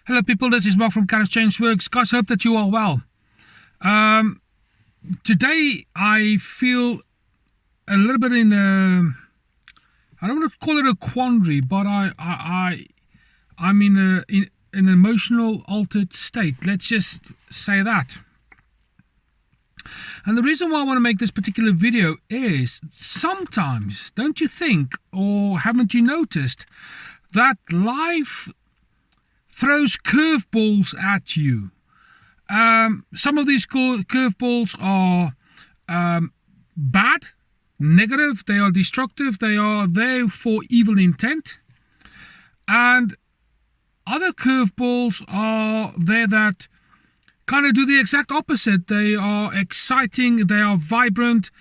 Hello people, this is Mark from Carrot Change Works. Guys, hope that you are well. Today I feel a little bit in a, I don't want to call it a quandary, but I'm in an emotional altered state. Let's just say that. And the reason why I want to make this particular video is sometimes, don't you think, or haven't you noticed, that life throws curveballs at you? Some of these curveballs are bad, negative, they are destructive, they are there for evil intent. And other curveballs are there that kind of do the exact opposite. They are exciting, they are vibrant,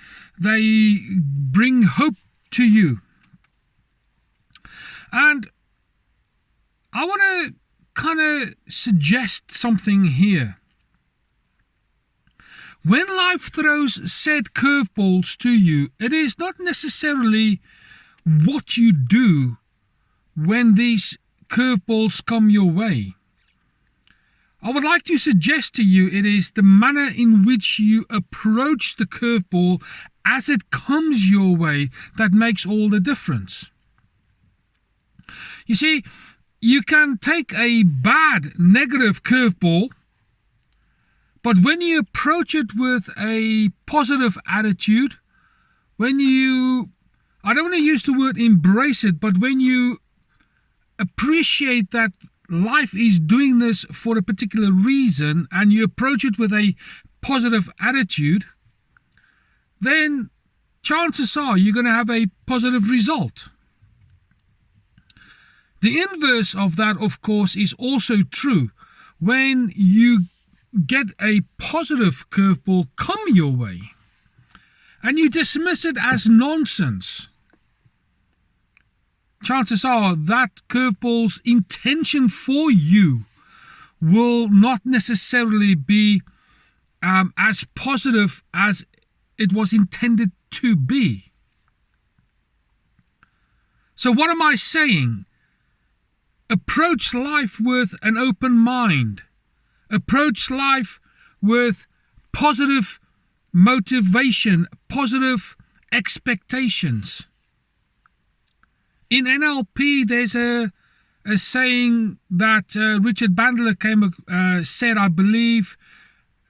they bring hope to you. And I want to kind of suggest something here. When life throws said curveballs to you, it is not necessarily what you do when these curveballs come your way. I would like to suggest to you it is the manner in which you approach the curveball as it comes your way that makes all the difference. You see, you can take a bad, negative curveball, but when you approach it with a positive attitude, when you, I don't want to use the word embrace it, but when you appreciate that life is doing this for a particular reason and you approach it with a positive attitude, then chances are you're going to have a positive result. The inverse of that, of course, is also true. When you get a positive curveball come your way and you dismiss it as nonsense, chances are that curveball's intention for you will not necessarily be as positive as it was intended to be. So what am I saying? Approach life with an open mind. Approach life with positive motivation, positive expectations. In NLP, there's a saying that Richard Bandler said, I believe,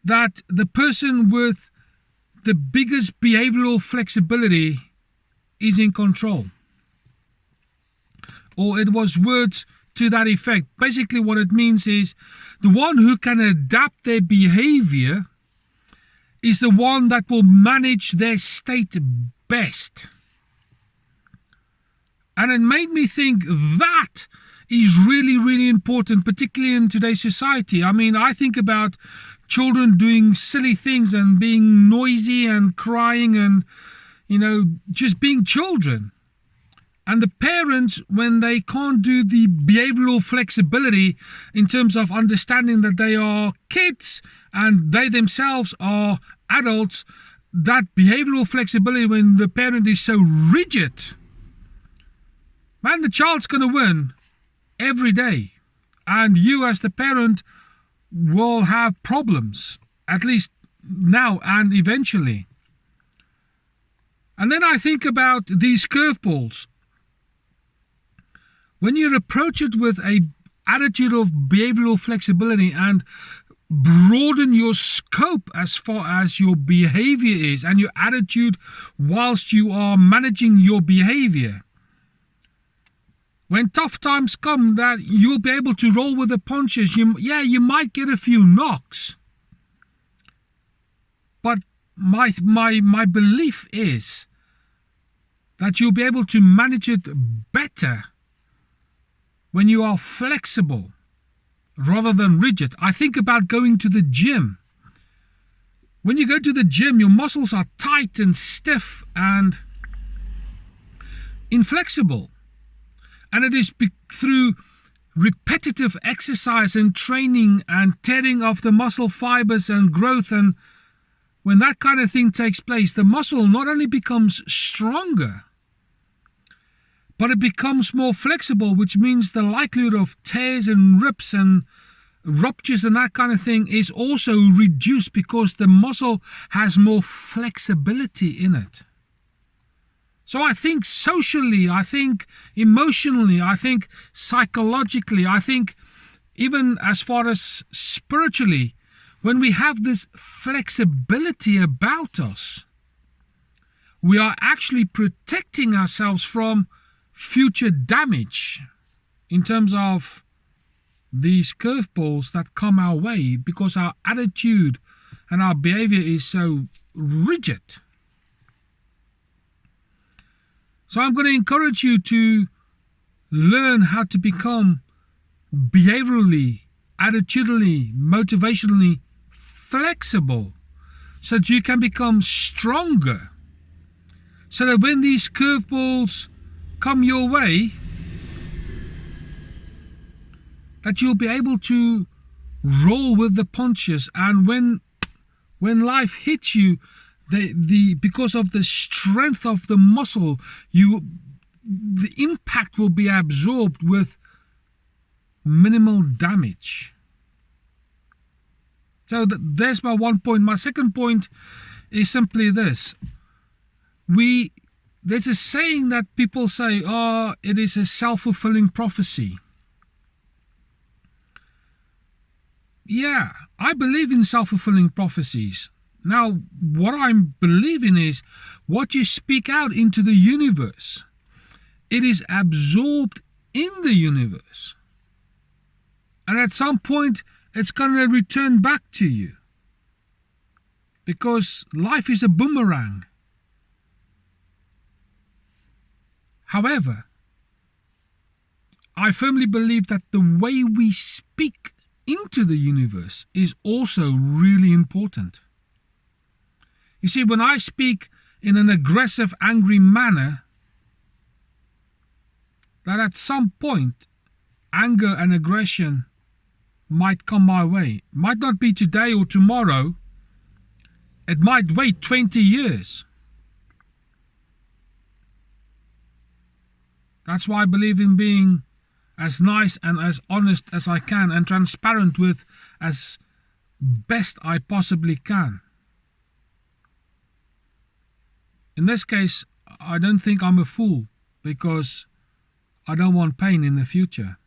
that the person with the biggest behavioral flexibility is in control. Or it was words to that effect. Basically what it means is the one who can adapt their behavior is the one that will manage their state best. And it made me think that is really, really important, particularly in today's society. I mean, I think about children doing silly things and being noisy and crying and, just being children. And the parents, when they can't do the behavioral flexibility in terms of understanding that they are kids and they themselves are adults, that behavioral flexibility when the parent is so rigid, man, the child's going to win every day. And you as the parent will have problems, at least now and eventually. And then I think about these curveballs. When you approach it with an attitude of behavioral flexibility and broaden your scope as far as your behavior is and your attitude whilst you are managing your behavior, when tough times come, that you'll be able to roll with the punches. You might get a few knocks. But my belief is that you'll be able to manage it better when you are flexible rather than rigid. I think about going to the gym. When you go to the gym, your muscles are tight and stiff and inflexible. And it is through repetitive exercise and training and tearing of the muscle fibers and growth, and when that kind of thing takes place, the muscle not only becomes stronger, but it becomes more flexible, which means the likelihood of tears and rips and ruptures and that kind of thing is also reduced because the muscle has more flexibility in it. So I think socially, I think emotionally, I think psychologically, I think even as far as spiritually, when we have this flexibility about us, we are actually protecting ourselves from future damage in terms of these curveballs that come our way because our attitude and our behavior is so rigid. So I'm going to encourage you to learn how to become behaviorally, attitudinally, motivationally flexible so that you can become stronger. So that when these curveballs come your way, that you'll be able to roll with the punches, and when life hits you, because of the strength of the muscle, the impact will be absorbed with minimal damage. So there's my one point. My second point is simply this. There's a saying that people say, it is a self-fulfilling prophecy. Yeah, I believe in self-fulfilling prophecies. Now, what I'm believing is what you speak out into the universe, it is absorbed in the universe. And at some point, it's going to return back to you. Because life is a boomerang. However, I firmly believe that the way we speak into the universe is also really important. You see, when I speak in an aggressive, angry manner, that at some point, anger and aggression might come my way. Might not be today or tomorrow. It might wait 20 years. That's why I believe in being as nice and as honest as I can and transparent with as best I possibly can. In this case, I don't think I'm a fool because I don't want pain in the future.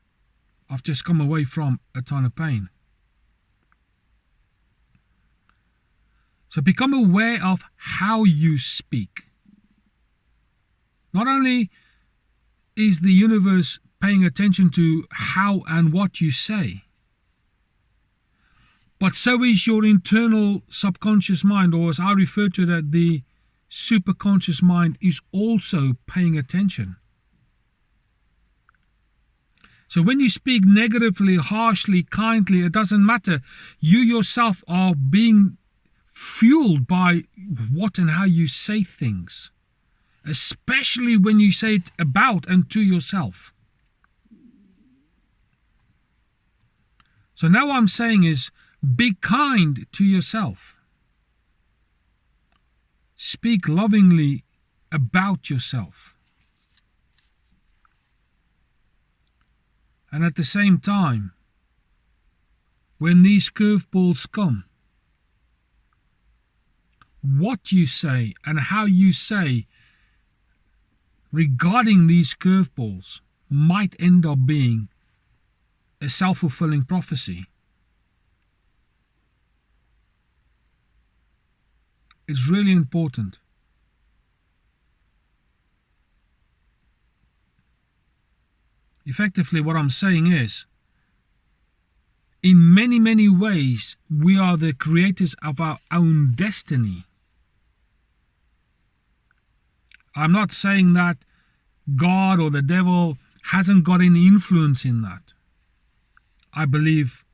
I've just come away from a ton of pain. So become aware of how you speak. Not only is the universe paying attention to how and what you say, but so is your internal subconscious mind, or as I refer to that, the superconscious mind is also paying attention. So when you speak negatively, harshly, kindly, it doesn't matter. You yourself are being fueled by what and how you say things, especially when you say it about and to yourself. So now what I'm saying is, be kind to yourself. Speak lovingly about yourself. And at the same time, when these curveballs come, what you say and how you say regarding these curveballs might end up being a self-fulfilling prophecy. It's really important. Effectively, what I'm saying is, in many, many ways, we are the creators of our own destiny. I'm not saying that God or the devil hasn't got any influence in that. I believe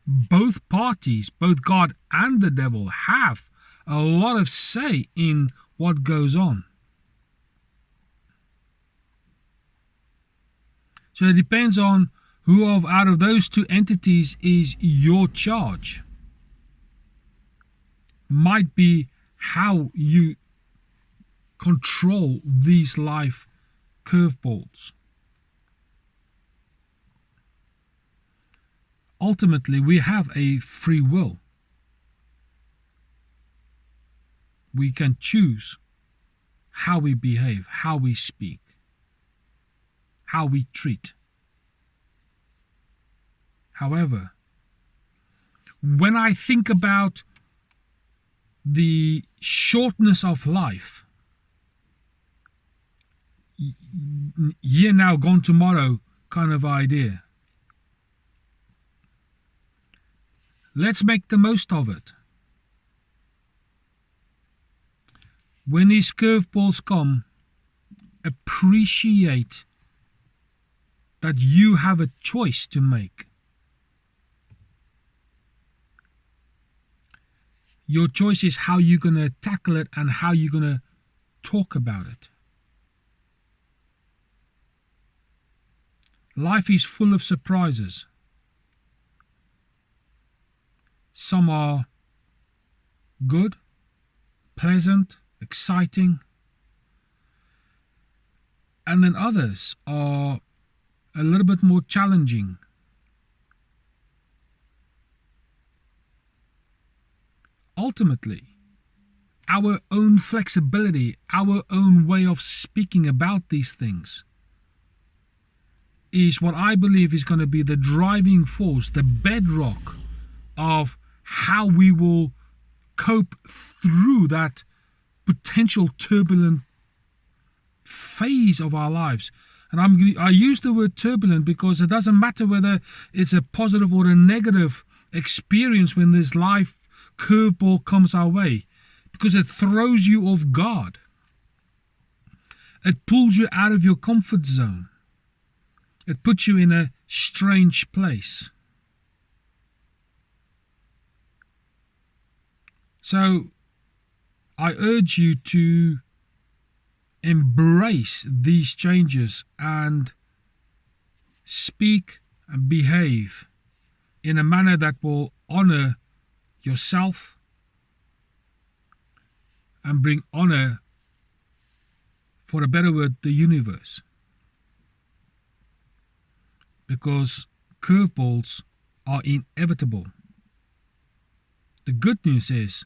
both parties, both God and the devil, have a lot of say in what goes on. So it depends on who out of those two entities is your charge. Might be how you control these life curveballs. Ultimately, we have a free will. We can choose how we behave, how we speak, how we treat. However, when I think about the shortness of life, here now, gone tomorrow kind of idea, let's make the most of it. When these curveballs come, appreciate that you have a choice to make. Your choice is how you're going to tackle it and how you're going to talk about it. Life is full of surprises. Some are good, pleasant, exciting, and then others are a little bit more challenging. Ultimately, our own flexibility, our own way of speaking about these things is what I believe is going to be the driving force, the bedrock of how we will cope through that potential turbulent phase of our lives. And I use the word turbulent because it doesn't matter whether it's a positive or a negative experience when this life curveball comes our way, because it throws you off guard. It pulls you out of your comfort zone. It puts you in a strange place. So I urge you to embrace these changes and speak and behave in a manner that will honor yourself and bring honor, for a better word, the universe. Because curveballs are inevitable. The good news is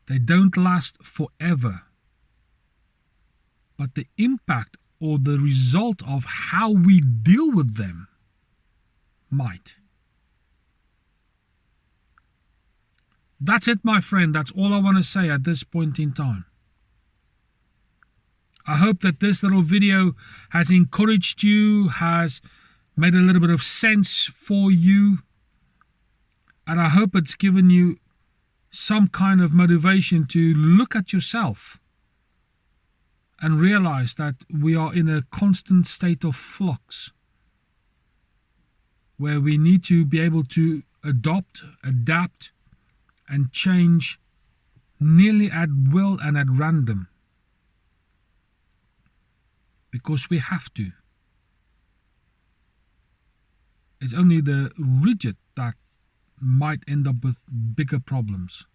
they don't last forever. But the impact or the result of how we deal with them might. That's it, my friend. That's all I want to say at this point in time. I hope that this little video has encouraged you, has made a little bit of sense for you. And I hope it's given you some kind of motivation to look at yourself and realize that we are in a constant state of flux, where we need to be able to adopt, adapt, and change nearly at will and at random. Because we have to. It's only the rigid that might end up with bigger problems.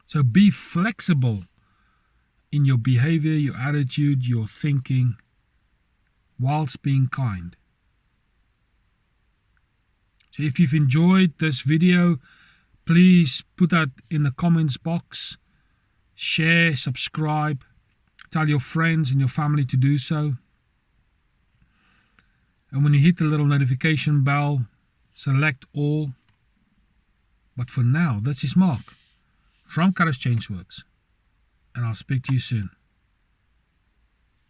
So be flexible in your behavior, your attitude, your thinking, whilst being kind. So if you've enjoyed this video, please put that in the comments box. Share, subscribe, tell your friends and your family to do so. And when you hit the little notification bell, select all. But for now, this is Mark from Courage Changeworks, and I'll speak to you soon.